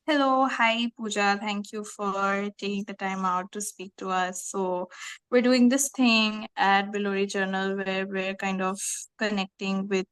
Hello, hi Pooja. Thank you for taking the time out to speak to us. So, we're doing this thing at Bilori Journal where we're kind of connecting with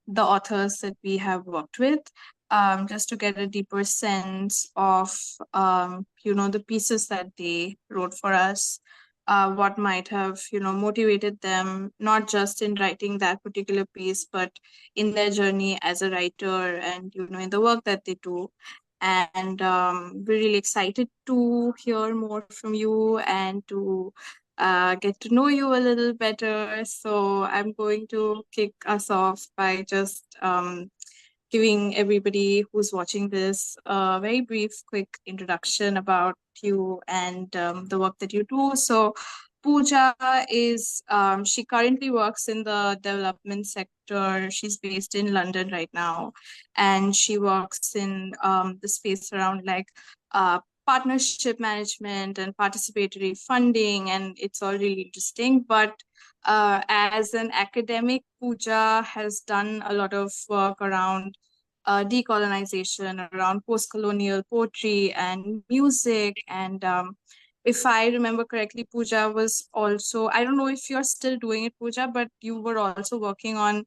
the authors that we have worked with, just to get a deeper sense of, the pieces that they wrote for us, what might have, motivated them, not just in writing that particular piece, but in their journey as a writer and, in the work that they do. And we're really excited to hear more from you and to get to know you a little better. So I'm going to kick us off by just giving everybody who's watching this a very brief, quick introduction about you and the work that you do. So, Pooja is, she currently works in the development sector. She's based in London right now, and she works in the space around like partnership management and participatory funding, and it's all really interesting. But as an academic, Pooja has done a lot of work around decolonization, around post colonial poetry and music. And if I remember correctly, Pooja was also, I don't know if you're still doing it, Pooja, but you were also working on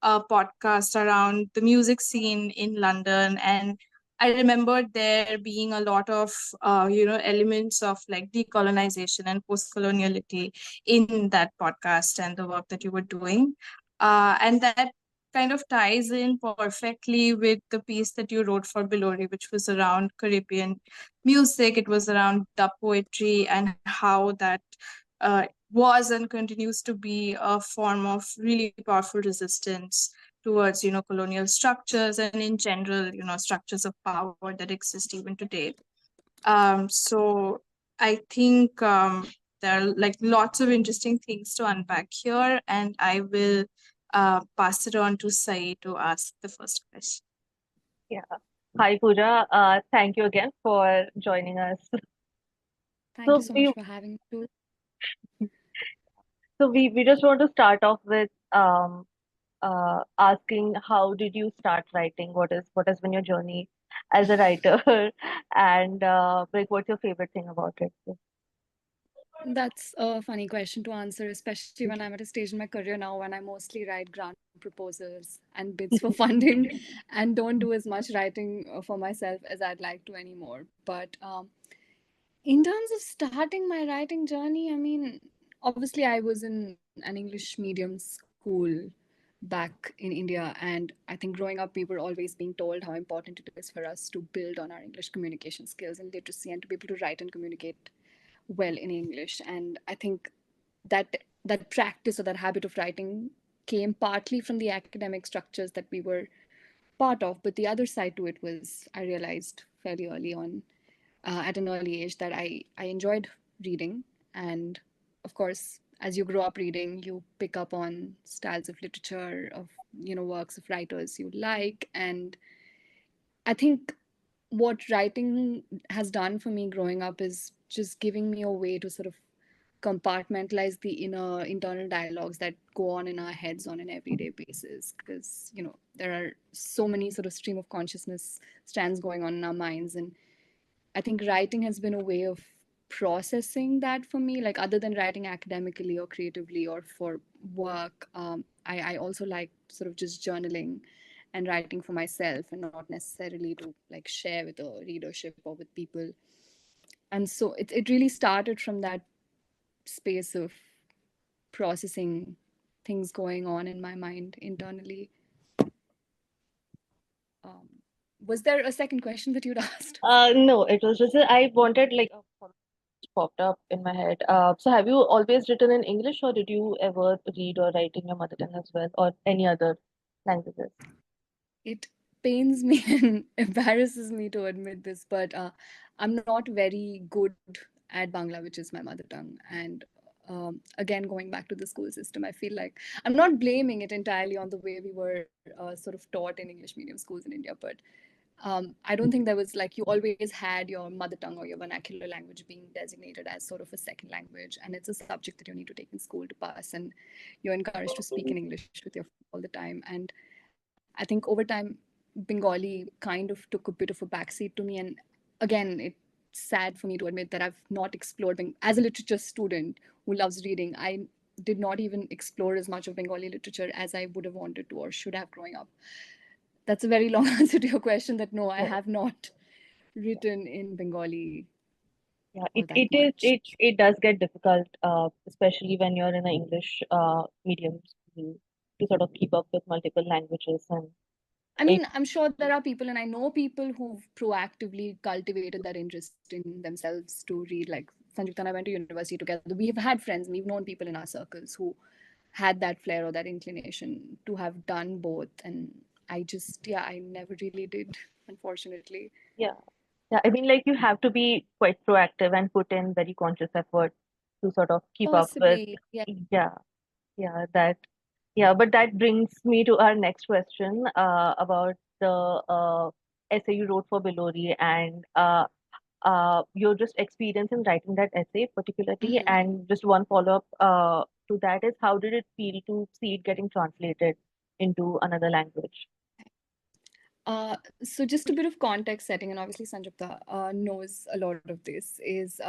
a podcast around the music scene in London. And I remember there being a lot of, elements of like decolonization and post-coloniality in that podcast and the work that you were doing. And that kind of ties in perfectly with the piece that you wrote for Bilori, which was around Caribbean music. It was around dub poetry and how that was and continues to be a form of really powerful resistance towards colonial structures and in general structures of power that exist even today. So I think there are like lots of interesting things to unpack here, and I will pass it on to Sai to ask the first question. Yeah. Hi, Pooja. Thank you again for joining us. Thank you So so much we for having me. so we just want to start off with asking how did you start writing? What has been your journey as a writer, and like what's your favorite thing about it? That's a funny question to answer, especially when I'm at a stage in my career now when I mostly write grant proposals and bids for funding and don't do as much writing for myself as I'd like to anymore. But in terms of starting my writing journey, I mean, obviously, I was in an English medium school back in India, and I think growing up, we were always being told how important it is for us to build on our English communication skills and literacy and to be able to write and communicate well in English. And I think that practice or that habit of writing came partly from the academic structures that we were part of, but the other side to it was I realized fairly early on, at an early age, that I enjoyed reading. And of course, as you grow up reading, you pick up on styles of literature, of works of writers you like. And I think what writing has done for me growing up is just giving me a way to sort of compartmentalize the inner internal dialogues that go on in our heads on an everyday basis, because there are so many sort of stream of consciousness strands going on in our minds. And I think writing has been a way of processing that for me, like other than writing academically or creatively or for work. I also like sort of just journaling and writing for myself and not necessarily to like share with the readership or with people. And so it really started from that space of processing things going on in my mind internally. Um, was there a second question that you'd asked? No, it was just that I wanted like a comment popped up in my head. So have you always written in English, or did you ever read or write in your mother tongue as well, or any other languages? It pains me and embarrasses me to admit this, but I'm not very good at Bangla, which is my mother tongue. And again, going back to the school system, I feel like I'm not blaming it entirely on the way we were sort of taught in English medium schools in India, but I don't think there was like you always had your mother tongue or your vernacular language being designated as sort of a second language, and it's a subject that you need to take in school to pass, and you're encouraged to speak in English with your friends all the time. And I think over time Bengali kind of took a bit of a backseat to me. And again, it's sad for me to admit that I've not explored as a literature student who loves reading. I did not even explore as much of Bengali literature as I would have wanted to or should have growing up. That's a very long answer to your question that no, I Yeah, have not written in Bengali yeah. all It that it is much. it does get difficult, especially when you're in an English medium school, to sort of keep up with multiple languages, and I it mean, I'm sure there are people, and I know people who've proactively cultivated that interest in themselves to read. Like Sanjukta and I went to university together. We have had friends and we've known people in our circles who had that flair or that inclination to have done both. And yeah, I never really did, unfortunately. yeah. Yeah, I mean, like you have to be quite proactive and put in very conscious effort to sort of keep up with. Possibly, yeah. Yeah, yeah, that, yeah. But that brings me to our next question about the essay you wrote for Bilori and your just experience in writing that essay particularly. Mhm. And just one follow-up to that is how did it feel to see it getting translated into another language? So just a bit of context setting, and obviously Sanjukta knows a lot of this, is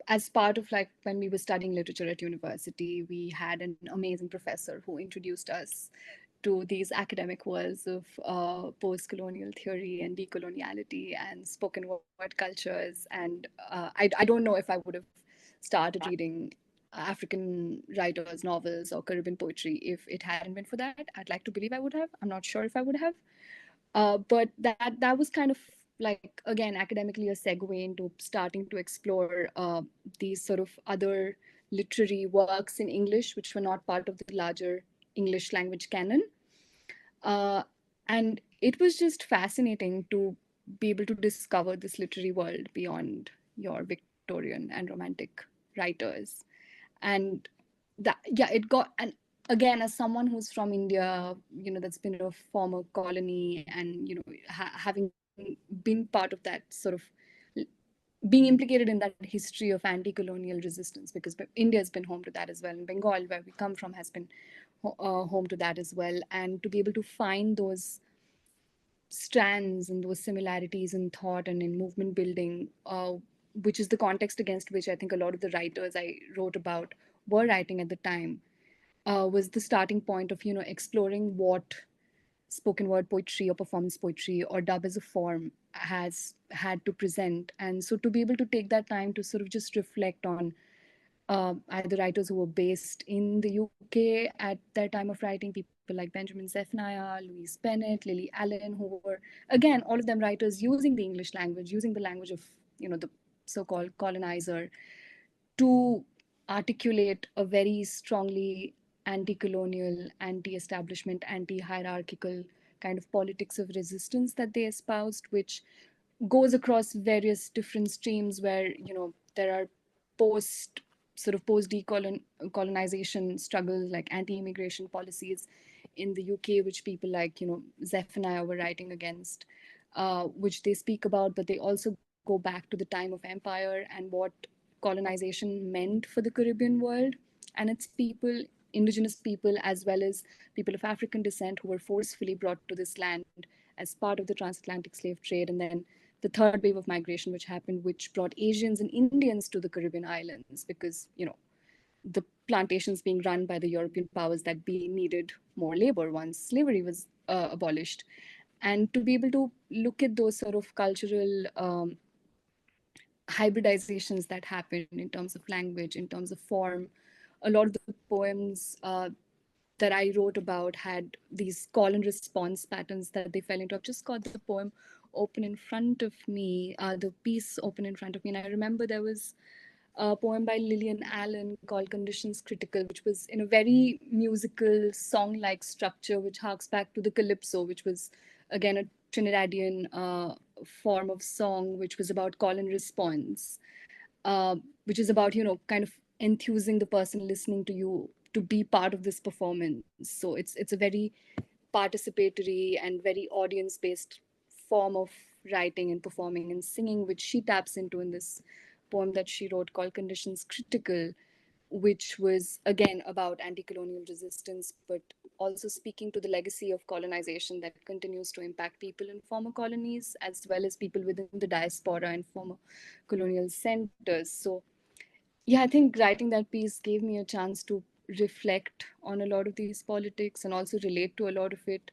as part of like when we were studying literature at university, we had an amazing professor who introduced us to these academic worlds of post-colonial theory and decoloniality and spoken word cultures. And I don't know if I would have started reading African writers' novels or Caribbean poetry if it hadn't been for that. I'd like to believe I would have. I'm not sure if I would have. But that was kind of like again academically a segue into starting to explore these sort of other literary works in English which were not part of the larger English language canon. uh, and it was just fascinating to be able to discover this literary world beyond your Victorian and Romantic writers. And that, yeah, it got, and again, as someone who's from India, that's been a former colony, and having been part of that sort of being implicated in that history of anti-colonial resistance, because India has been home to that as well, and Bengal, where we come from, has been home to that as well. And to be able to find those strands and those similarities in thought and in movement building, which is the context against which I think a lot of the writers I wrote about were writing at the time, was the starting point of exploring what spoken word poetry or performance poetry or dub as a form has had to present. And so to be able to take that time to sort of just reflect on either writers who were based in the UK at their time of writing, people like Benjamin Zephaniah, Louise Bennett, Lily Allen, who were, again, all of them writers using the English language, using the language of, the so-called colonizer to articulate a very strongly anti-colonial, anti-establishment, anti-hierarchical kind of politics of resistance that they espoused, which goes across various different streams where there are post sort of post decolonization struggles like anti-immigration policies in the UK, which people like Zephaniah were writing against, which they speak about, but they also go back to the time of empire and what colonization meant for the Caribbean world and its people, indigenous people, as well as people of African descent who were forcefully brought to this land as part of the transatlantic slave trade. And then the third wave of migration, which happened, which brought Asians and Indians to the Caribbean islands because, the plantations being run by the European powers that be needed more labor once slavery was abolished. And to be able to look at those sort of cultural hybridizations that happen in terms of language, in terms of form. A lot of the poems that I wrote about had these call and response patterns that they fell into. I've just got the poem open in front of me, the piece open in front of me. And I remember there was a poem by Lillian Allen called Conditions Critical, which was in a very musical, song like structure, which harks back to the calypso, which was, again, a Trinidadian form of song, which was about call and response, which is about, kind of enthusing the person listening to you to be part of this performance. So it's a very participatory and very audience based form of writing and performing and singing, which she taps into in this poem that she wrote called Conditions Critical. which was again about anti-colonial resistance, but also speaking to the legacy of colonization that continues to impact people in former colonies as well as people within the diaspora and former colonial centers. So yeah, I think writing that piece gave me a chance to reflect on a lot of these politics and also relate to a lot of it,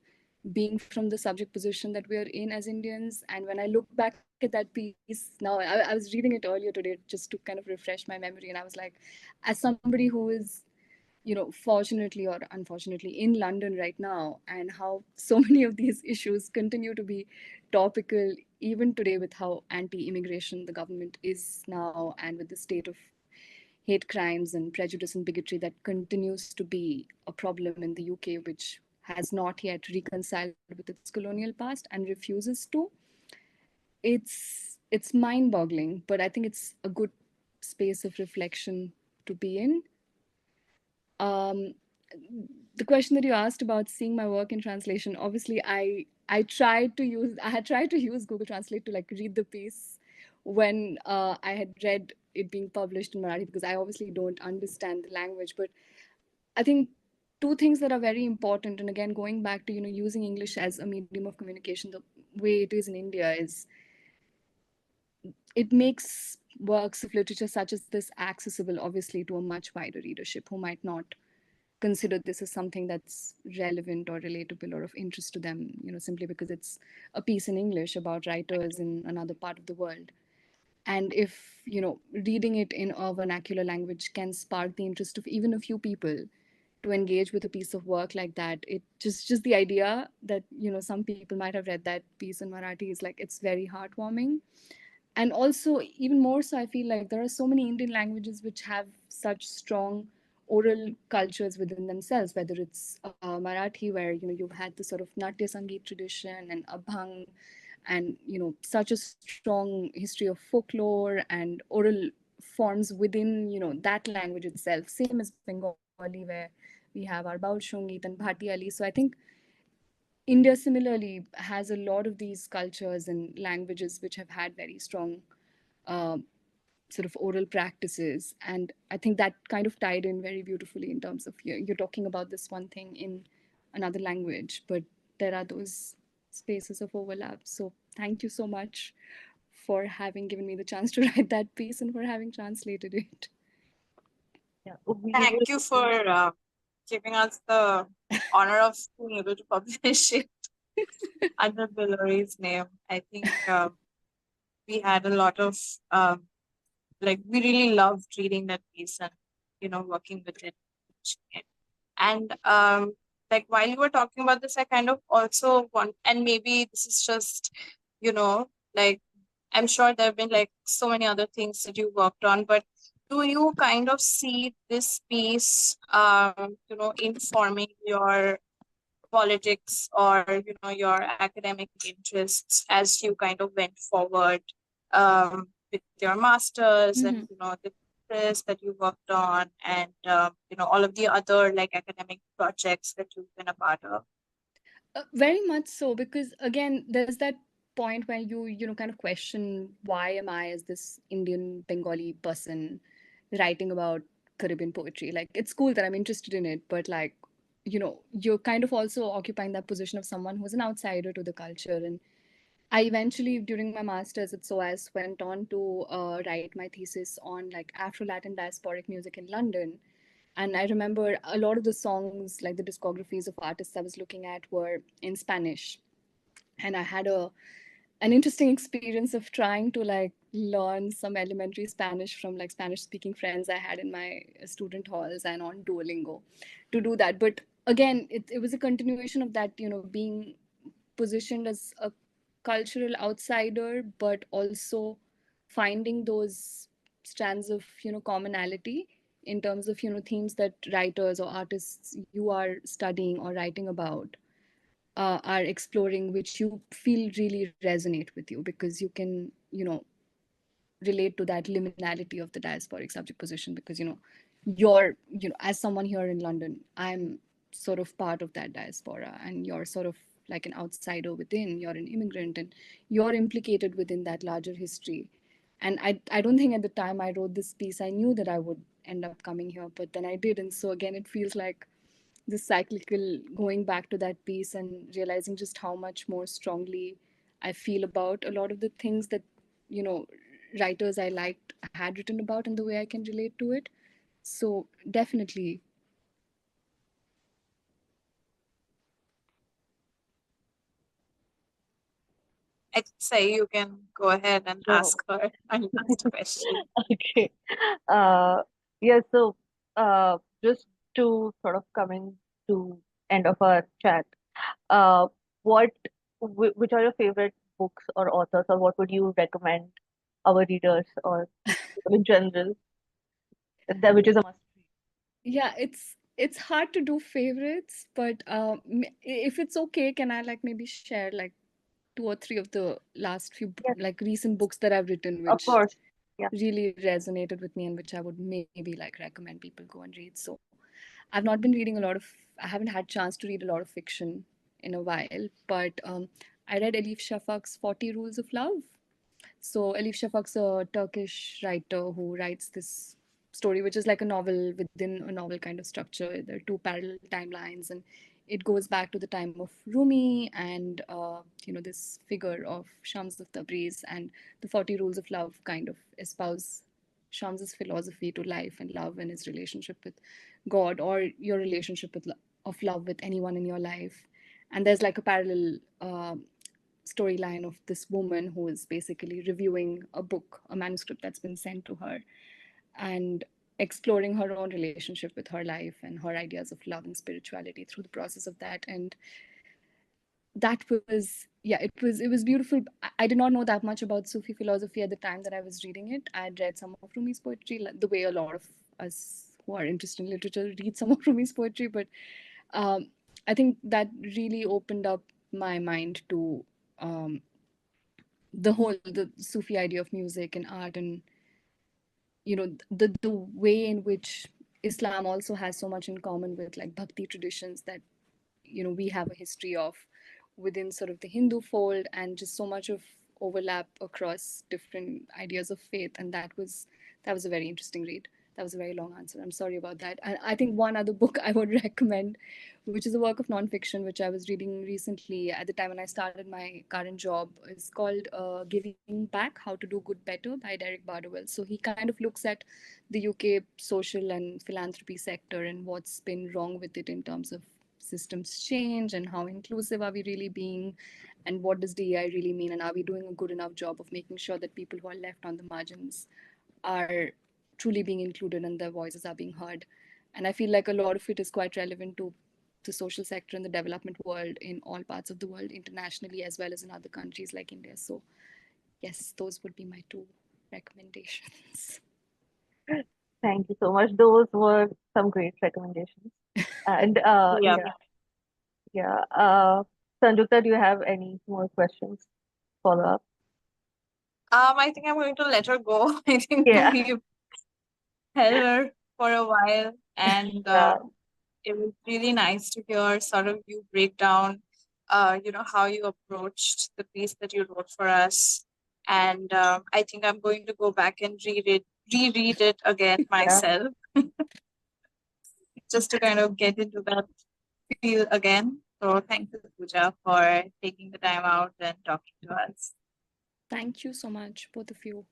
being from the subject position that we are in as Indians. And when I look back at that piece now, I was reading it earlier today just to kind of refresh my memory, and I was like, as somebody who is, fortunately or unfortunately in London right now, and how so many of these issues continue to be topical even today with how anti-immigration the government is now, and with the state of hate crimes and prejudice and bigotry that continues to be a problem in the UK, which has not yet reconciled with its colonial past and refuses to. It's mind-boggling, but I think it's a good space of reflection to be in. um, the question that you asked about seeing my work in translation, obviously I had tried to use Google Translate to like read the piece when I had read it being published in Marathi, because I obviously don't understand the language. But I think two things that are very important, and again going back to using English as a medium of communication the way it is in India, is it makes works of literature such as this accessible obviously to a much wider readership who might not consider this as something that's relevant or relatable or of interest to them, simply because it's a piece in English about writers in another part of the world. And if, reading it in a vernacular language can spark the interest of even a few people to engage with a piece of work like that, it just the idea that, some people might have read that piece in Marathi is like, it's very heartwarming. And also, even more so, I feel like there are so many Indian languages which have such strong oral cultures within themselves, whether it's Marathi, where you've had the sort of Natya Sangeet tradition and Abhang, and such a strong history of folklore and oral forms within that language itself. Same as Bengali, where we have our Baul Shongit and Bhati Ali. So I think India similarly has a lot of these cultures and languages which have had very strong uh, sort of oral practices. And I think that kind of tied in very beautifully in terms of you're talking about this one thing in another language, but there are those spaces of overlap. So thank you so much for having given me the chance to write that piece and for having translated it. Yeah, we Thank will. you for giving us the honor of being able to publish it under Bilori's name. I think we had a lot of um, like we really loved reading that piece and working with it. And like while you were talking about this, I kind of also want, and maybe this is just like I'm sure there have been like so many other things that you worked on, but do you kind of see this piece informing your politics or your academic interests as you kind of went forward with your masters and Mm-hmm. the thesis that you worked on and all of the other like academic projects that you've been a part of? Very much so, because again, there's that point where you kind of question, why am I, as this Indian Bengali person, writing about Caribbean poetry? Like, it's cool that I'm interested in it, but like, you're kind of also occupying that position of someone who's an outsider to the culture. And I eventually, during my master's at SOAS, went on to write my thesis on like Afro-Latin diasporic music in London. And I remember a lot of the songs, like the discographies of artists I was looking at, were in Spanish. And I had an interesting experience of trying to like learn some elementary Spanish from like Spanish speaking friends I had in my student halls and on Duolingo to do that. But again, it was a continuation of that, being positioned as a cultural outsider, but also finding those strands of commonality in terms of themes that writers or artists you are studying or writing about are exploring, which you feel really resonate with you, because you can relate to that liminality of the diasporic subject position, because you're as someone here in London, I'm sort of part of that diaspora, and you're sort of like an outsider within, you're an immigrant, and you're implicated within that larger history. And I don't think at the time I wrote this piece I knew that I would end up coming here, but then I did. And so again, it feels like this cyclical going back to that piece and realizing just how much more strongly I feel about a lot of the things that, you know, writers I liked had written about and the way I can relate to it. So definitely. I'd say you can go ahead and So, ask her a last question. okay. Uh, yeah, so just to sort of coming to end of our chat, uh, what which are your favorite books or authors, or what would you recommend our readers or people in general that which is a must read? Yeah, it's hard to do favorites, but if it's okay, can I like maybe share like two or three of the last few Yes, like recent books that I've written, of which course. Yeah. really resonated with me and which I would maybe like recommend people go and read. So I've not been reading a lot of, I haven't had chance to read a lot of fiction in a while, but I read Elif Shafak's 40 Rules of Love. So Elif Shafak's a Turkish writer who writes this story, which is like a novel within a novel kind of structure. There are two parallel timelines, and it goes back to the time of Rumi and this figure of Shams of Tabriz, and the 40 Rules of Love kind of espouse Shams's philosophy to life and love and his relationship with God, or your relationship of love with anyone in your life. And there's like a parallel storyline of this woman who is basically reviewing a book, a manuscript that's been sent to her, and exploring her own relationship with her life and her ideas of love and spirituality through the process of that. And that was, yeah, it was beautiful. I did not know that much about Sufi philosophy at the time that I was reading it. I had read some of Rumi's poetry, like the way a lot of us who are interested in literature read some of Rumi's poetry, but um, I think that really opened up my mind to um, the Sufi idea of music and art, and the way in which Islam also has so much in common with like bhakti traditions that we have a history of within sort of the Hindu fold, and just so much of overlap across different ideas of faith. And that was a very interesting read. That was a very long answer. I'm sorry about that. And I think one other book I would recommend, which is a work of nonfiction, which I was reading recently at the time when I started my current job, is called Giving Back: How to Do Good Better by Derek Bardowell. So he kind of looks at the UK social and philanthropy sector and what's been wrong with it in terms of systems change, and how inclusive are we really being, and what does DEI really mean, and are we doing a good enough job of making sure that people who are left on the margins are truly being included and their voices are being heard. And I feel like a lot of it is quite relevant to the social sector and the development world in all parts of the world, internationally as well as in other countries like India. So yes, those would be my two recommendations. Thank you so much. Those were some great recommendations. And Yeah. yeah, yeah. Sanjukta, do you have any more questions? Follow up? I think I'm going to let her go. I think Yeah, we've held her for a while, and yeah. it was really nice to hear sort of you break down, how you approached the piece that you wrote for us. And I think I'm going to go back and reread it again Yeah. myself, just to kind of get into that feel again. So thank you, Pooja, for taking the time out and talking to us. Thank you so much, both of you.